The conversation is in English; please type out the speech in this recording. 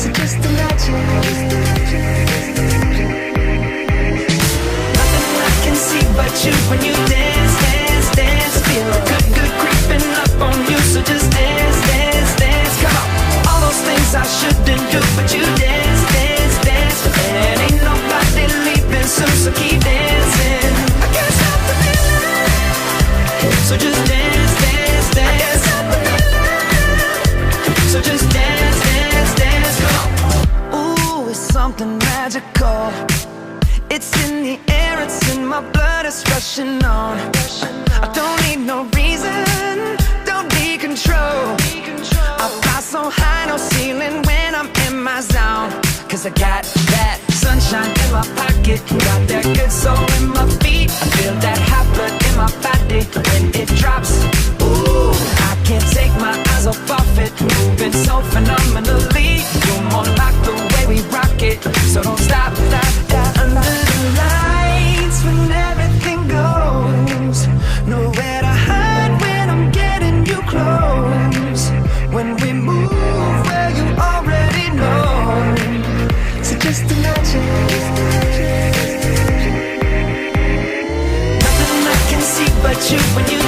So just imagine. Nothing I can see but you when you dance, dance, dance. Feel good, good creeping up on you. So just dance, dance, dance. Come on. All those things I shouldn't do, but you dance, dance, dance. And ain't nobody leaving soon, so keep dancing. I can't stop the feeling. So just dance, dance, dance. I can't stop the feeling. So just dance, dance, dance. Come on. Ooh, it's something magical. It's in the air, it's in my blood, it's rushing on. I don't need no reason, don't need control. I fly so high, no ceiling when I'm in my zone. Cause I got that sunshine in my pocket, got that good soul in my feet. I feel that hot blood in my body when it drops. Ooh, I can't take my eyes off of it, moving so phenomenally. You're more like the way we rock it, so don't stop, stop, stop. Under the lights when everything goes, nowhere to hide when I'm getting you close. When we move where you already know. So just imagine. Nothing I can see but you when you